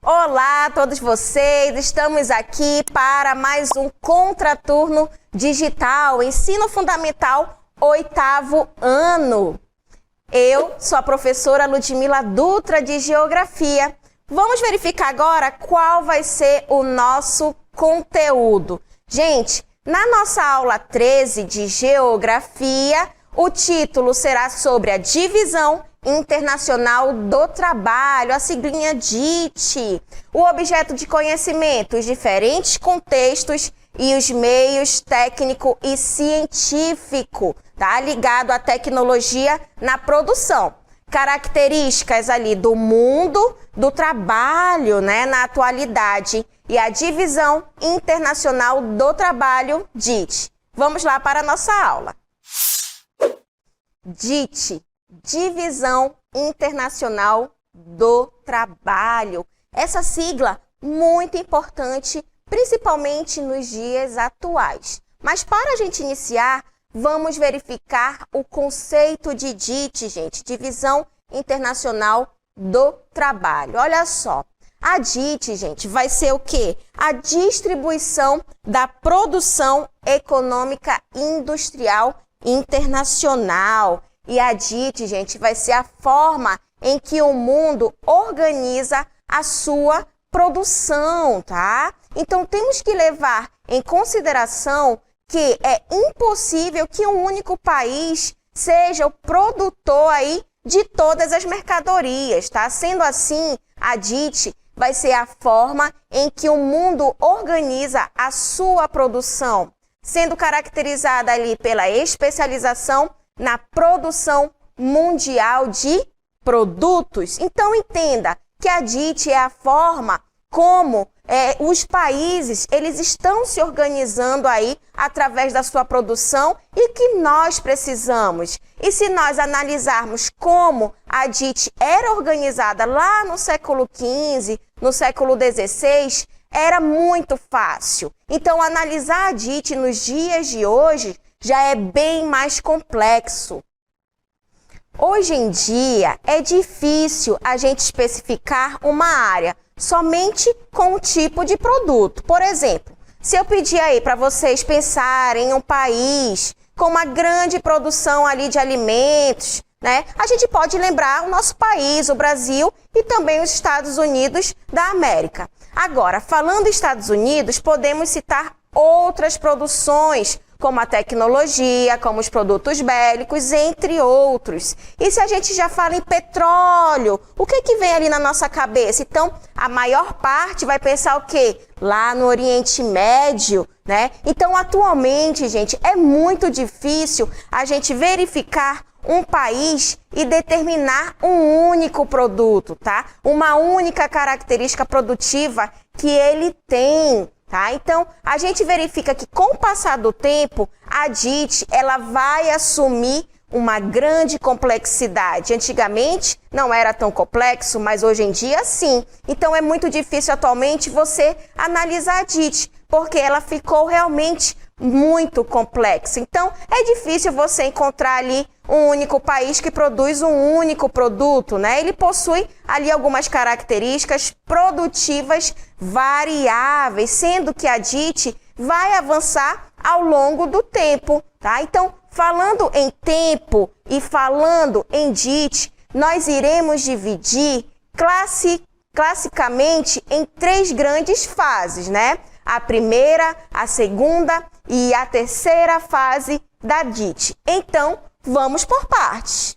Olá a todos vocês, estamos aqui para mais um Contraturno Digital, Ensino Fundamental, 8º ano. Eu sou a professora Ludmila Dutra de Geografia. Vamos verificar agora qual vai ser o nosso conteúdo. Gente, na nossa aula 13 de Geografia, o título será sobre a Divisão Internacional do Trabalho, a siglinha DIT. O objeto de conhecimento, os diferentes contextos e os meios técnico e científico, tá? Ligado à tecnologia na produção. Características ali do mundo do trabalho, né, na atualidade. E a Divisão Internacional do Trabalho, DIT. Vamos lá para a nossa aula. DIT, Divisão Internacional do Trabalho. Essa sigla muito importante, principalmente nos dias atuais. Mas para a gente iniciar, vamos verificar o conceito de DIT, gente, Divisão Internacional do Trabalho. Olha só, a DIT, gente, vai ser o quê? A distribuição da produção econômica industrial internacional. E a DIT, gente, vai ser a forma em que o mundo organiza a sua produção, tá? Então, temos que levar em consideração que é impossível que um único país seja o produtor aí de todas as mercadorias, tá? Sendo assim, a DIT vai ser a forma em que o mundo organiza a sua produção, sendo caracterizada ali pela especialização na produção mundial de produtos. Então, entenda que a DIT é a forma como os países eles estão se organizando aí através da sua produção e que nós precisamos. E se nós analisarmos como a DIT era organizada lá no século XV, no século XVI, era muito fácil. Então, analisar a DIT nos dias de hoje já é bem mais complexo. Hoje em dia, é difícil a gente especificar uma área somente com um tipo de produto. Por exemplo, se eu pedir aí para vocês pensarem em um país com uma grande produção ali de alimentos, né? A gente pode lembrar o nosso país, o Brasil e também os Estados Unidos da América. Agora, falando em Estados Unidos, podemos citar outras produções, como a tecnologia, como os produtos bélicos, entre outros. E se a gente já fala em petróleo, o que vem ali na nossa cabeça? Então, a maior parte vai pensar o quê? Lá no Oriente Médio, né? Então, atualmente, gente, é muito difícil a gente verificar um país e determinar um único produto, tá? Uma única característica produtiva que ele tem. Tá? Então, a gente verifica que com o passar do tempo, a DIT ela vai assumir uma grande complexidade. Antigamente não era tão complexo, mas hoje em dia sim. Então, é muito difícil atualmente você analisar a DIT, porque ela ficou realmente muito complexa. Então, é difícil você encontrar ali um único país que produz um único produto, né? Ele possui ali algumas características produtivas variáveis, sendo que a DIT vai avançar ao longo do tempo, tá? Então, falando em tempo e falando em DIT, nós iremos dividir classicamente em 3 grandes fases, né? A primeira, a segunda e a terceira fase da DIT. Então, vamos por partes.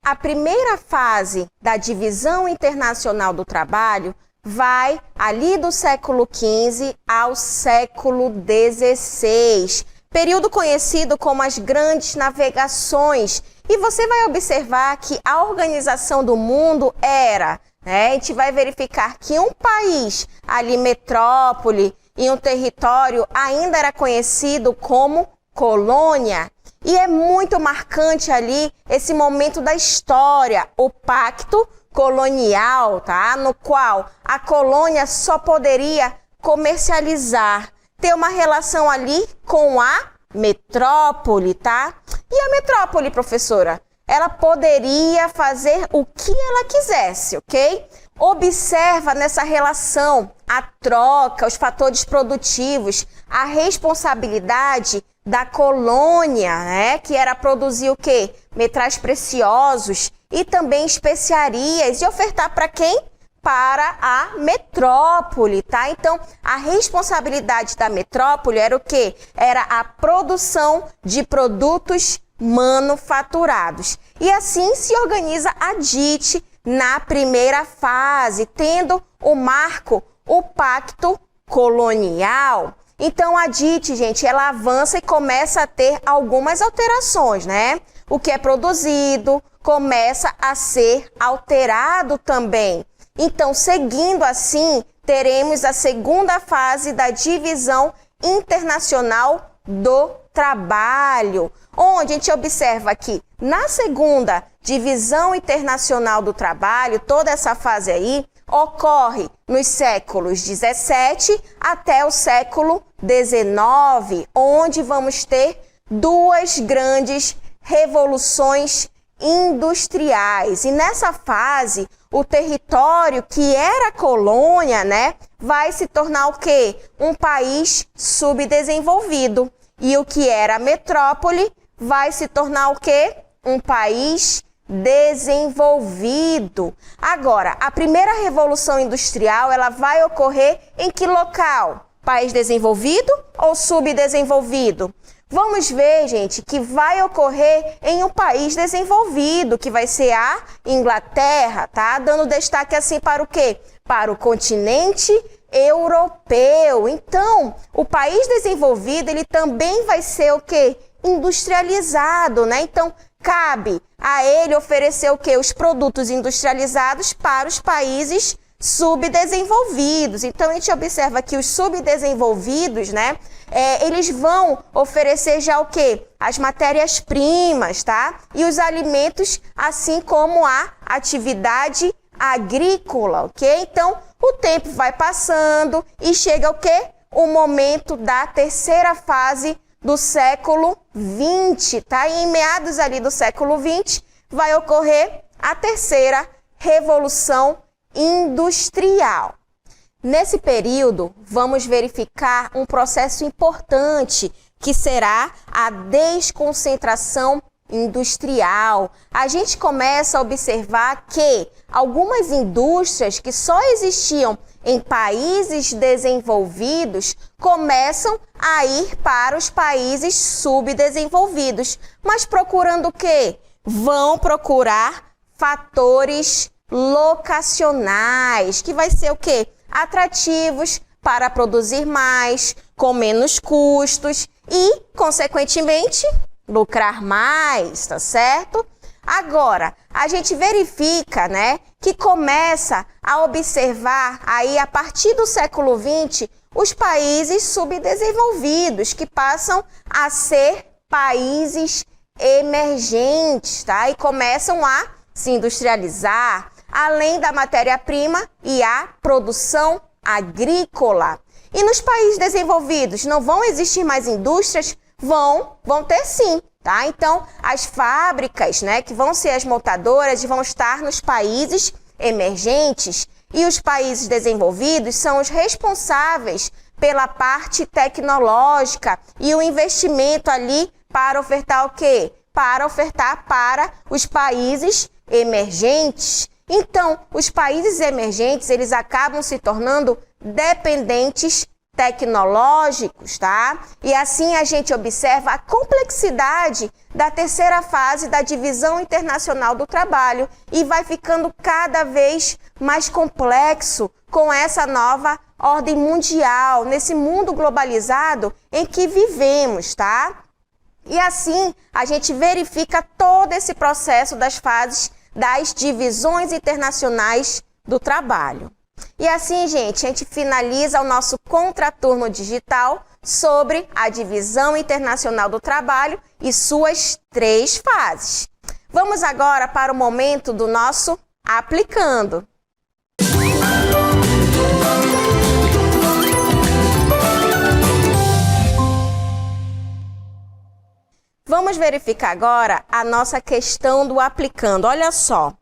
A primeira fase da Divisão Internacional do Trabalho vai ali do século XV ao século XVI, período conhecido como as Grandes Navegações. E você vai observar que a organização do mundo era, né? A gente vai verificar que um país, ali metrópole, e um território ainda era conhecido como colônia. E é muito marcante ali esse momento da história, o Pacto Colonial, tá? No qual a colônia só poderia comercializar, ter uma relação ali com a metrópole, tá? E a metrópole, professora? ela poderia fazer o que ela quisesse, ok? Observa nessa relação a troca, os fatores produtivos, a responsabilidade da colônia, né? Que era produzir o quê? Metais preciosos e também especiarias e ofertar para quem? Para a metrópole, tá? Então, a responsabilidade da metrópole era o quê? Era a produção de produtos manufaturados. E assim se organiza a DIT na primeira fase, tendo o marco, o Pacto Colonial. Então, a DIT, gente, ela avança e começa a ter algumas alterações, né? O que é produzido começa a ser alterado também. Então, seguindo assim, teremos a segunda fase da divisão internacional do trabalho, onde a gente observa que na segunda divisão internacional do trabalho, toda essa fase aí ocorre nos séculos 17 até o século 19, onde vamos ter duas grandes revoluções industriais. E nessa fase, o território que era colônia, né, vai se tornar o quê? Um país subdesenvolvido. E o que era metrópole vai se tornar o quê? Um país desenvolvido. Agora, a primeira revolução industrial, ela vai ocorrer em que local? País desenvolvido ou subdesenvolvido? Vamos ver, gente, que vai ocorrer em um país desenvolvido, que vai ser a Inglaterra, tá? Dando destaque assim para o quê? Para o continente europeu. Então, o país desenvolvido, ele também vai ser o quê? Industrializado, né? Então, cabe a ele oferecer o quê? Os produtos industrializados para os países subdesenvolvidos. Então, a gente observa que os subdesenvolvidos, né? Eles vão oferecer já o quê? As matérias-primas, tá? E os alimentos, assim como a atividade agrícola, ok? Então, o tempo vai passando e chega o quê? O momento da terceira fase do século XX, tá? E em meados ali do século XX vai ocorrer a terceira revolução industrial. Nesse período, vamos verificar um processo importante, que será a desconcentração industrial. A gente começa a observar que algumas indústrias que só existiam em países desenvolvidos começam a ir para os países subdesenvolvidos. Mas procurando o quê? Vão procurar fatores locacionais, que vai ser o quê? Atrativos para produzir mais, com menos custos e, consequentemente, lucrar mais, tá certo? Agora, a gente verifica, né, que começa a observar aí a partir do século XX os países subdesenvolvidos que passam a ser países emergentes, tá? E começam a se industrializar, além da matéria-prima e a produção agrícola. E nos países desenvolvidos não vão existir mais indústrias? Vão ter sim, tá? Então, as fábricas, né, que vão ser as montadoras, vão estar nos países emergentes e os países desenvolvidos são os responsáveis pela parte tecnológica e o investimento ali para ofertar o quê? Para ofertar para os países emergentes. Então, os países emergentes, eles acabam se tornando dependentes tecnológicos, tá? E assim a gente observa a complexidade da terceira fase da divisão internacional do trabalho e vai ficando cada vez mais complexo com essa nova ordem mundial, nesse mundo globalizado em que vivemos, tá? E assim a gente verifica todo esse processo das fases das divisões internacionais do trabalho. E assim, gente, a gente finaliza o nosso contraturno digital sobre a divisão internacional do trabalho e suas 3 fases. Vamos agora para o momento do nosso aplicando. Vamos verificar agora a nossa questão do aplicando. Olha só,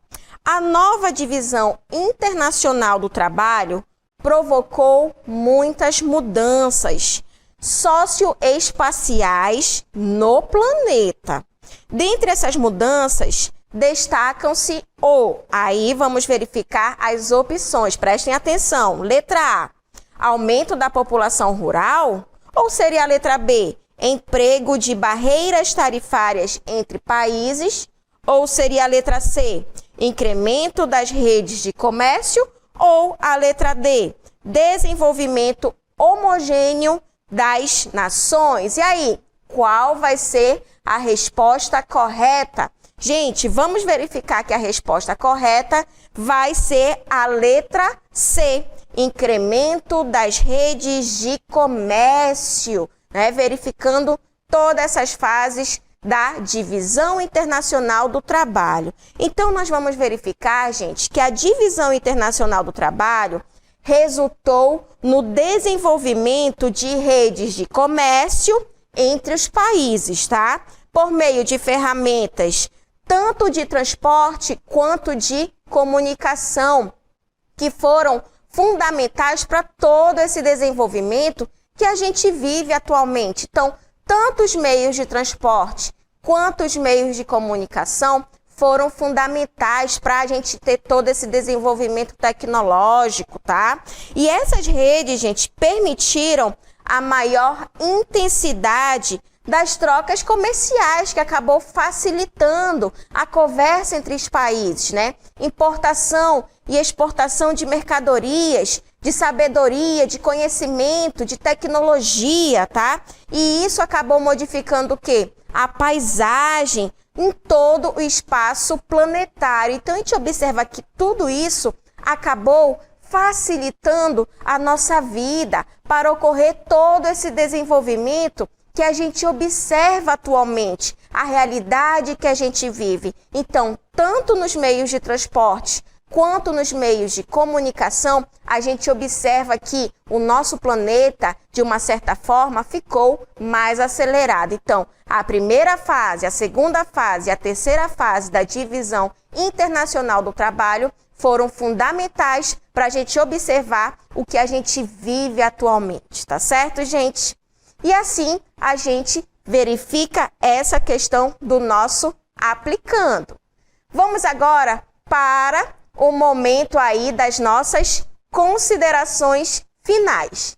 a nova divisão internacional do trabalho provocou muitas mudanças socioespaciais no planeta. Dentre essas mudanças, destacam-se aí vamos verificar as opções, prestem atenção. Letra A, aumento da população rural, ou seria a letra B, emprego de barreiras tarifárias entre países, ou seria a letra C, incremento das redes de comércio, ou a letra D, desenvolvimento homogêneo das nações. E aí, qual vai ser a resposta correta? Gente, vamos verificar que a resposta correta vai ser a letra C, incremento das redes de comércio, né? Verificando todas essas fases da divisão internacional do trabalho. Então, nós vamos verificar, gente, que a divisão internacional do trabalho resultou no desenvolvimento de redes de comércio entre os países, tá? Por meio de ferramentas tanto de transporte quanto de comunicação, que foram fundamentais para todo esse desenvolvimento que a gente vive atualmente. Então, tanto os meios de transporte quanto os meios de comunicação foram fundamentais para a gente ter todo esse desenvolvimento tecnológico, tá? E essas redes, gente, permitiram a maior intensidade das trocas comerciais, que acabou facilitando a conversa entre os países, né? Importação e exportação de mercadorias, de sabedoria, de conhecimento, de tecnologia, tá? E isso acabou modificando o quê? A paisagem em todo o espaço planetário. Então, a gente observa que tudo isso acabou facilitando a nossa vida para ocorrer todo esse desenvolvimento que a gente observa atualmente, a realidade que a gente vive. Então, tanto nos meios de transporte quanto nos meios de comunicação, a gente observa que o nosso planeta, de uma certa forma, ficou mais acelerado. Então, a primeira fase, a segunda fase e a terceira fase da divisão internacional do trabalho foram fundamentais para a gente observar o que a gente vive atualmente, tá certo, gente? E assim, a gente verifica essa questão do nosso aplicando. Vamos agora para o momento aí das nossas considerações finais.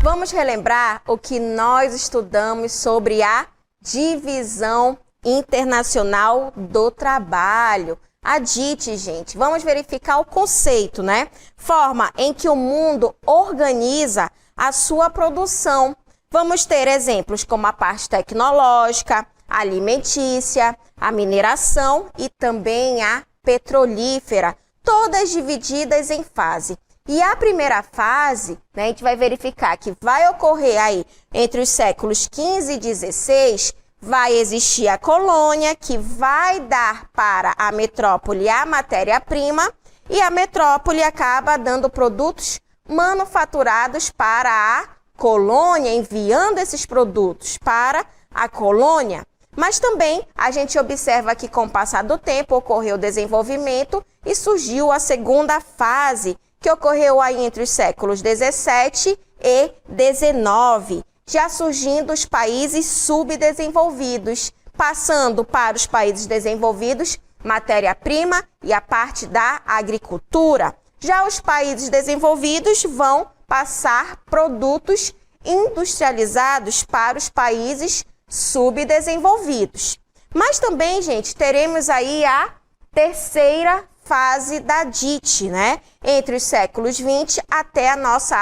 Vamos relembrar o que nós estudamos sobre a divisão internacional do trabalho. A DIT, gente, vamos verificar o conceito, né? Forma em que o mundo organiza a sua produção. Vamos ter exemplos como a parte tecnológica, alimentícia, a mineração e também a petrolífera, todas divididas em fase. E a primeira fase, né, a gente vai verificar que vai ocorrer aí entre os séculos 15 e 16, vai existir a colônia, que vai dar para a metrópole a matéria-prima, e a metrópole acaba dando produtos manufaturados para a colônia, enviando esses produtos para a colônia. Mas também a gente observa que com o passar do tempo ocorreu o desenvolvimento e surgiu a segunda fase, que ocorreu aí entre os séculos 17 e 19, já surgindo os países subdesenvolvidos, passando para os países desenvolvidos matéria-prima e a parte da agricultura. Já os países desenvolvidos vão passar produtos industrializados para os países subdesenvolvidos. Mas também, gente, teremos aí a terceira fase da DIT, né? Entre os séculos 20 até a nossa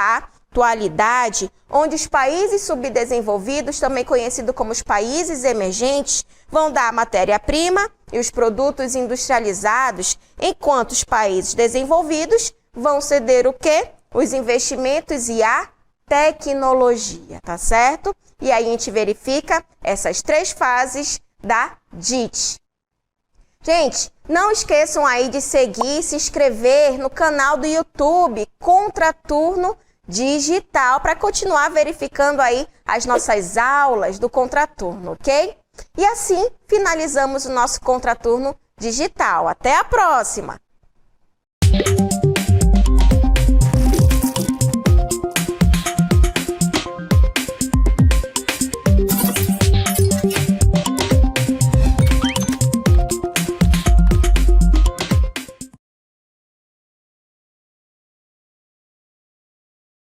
atualidade, onde os países subdesenvolvidos, também conhecidos como os países emergentes, vão dar a matéria-prima e os produtos industrializados, enquanto os países desenvolvidos vão ceder o quê? Os investimentos e a tecnologia, tá certo? E aí a gente verifica essas três fases da DIT. Gente, não esqueçam aí de seguir e se inscrever no canal do YouTube Contraturno digital para continuar verificando aí as nossas aulas do contraturno, ok? E assim finalizamos o nosso contraturno digital. Até a próxima!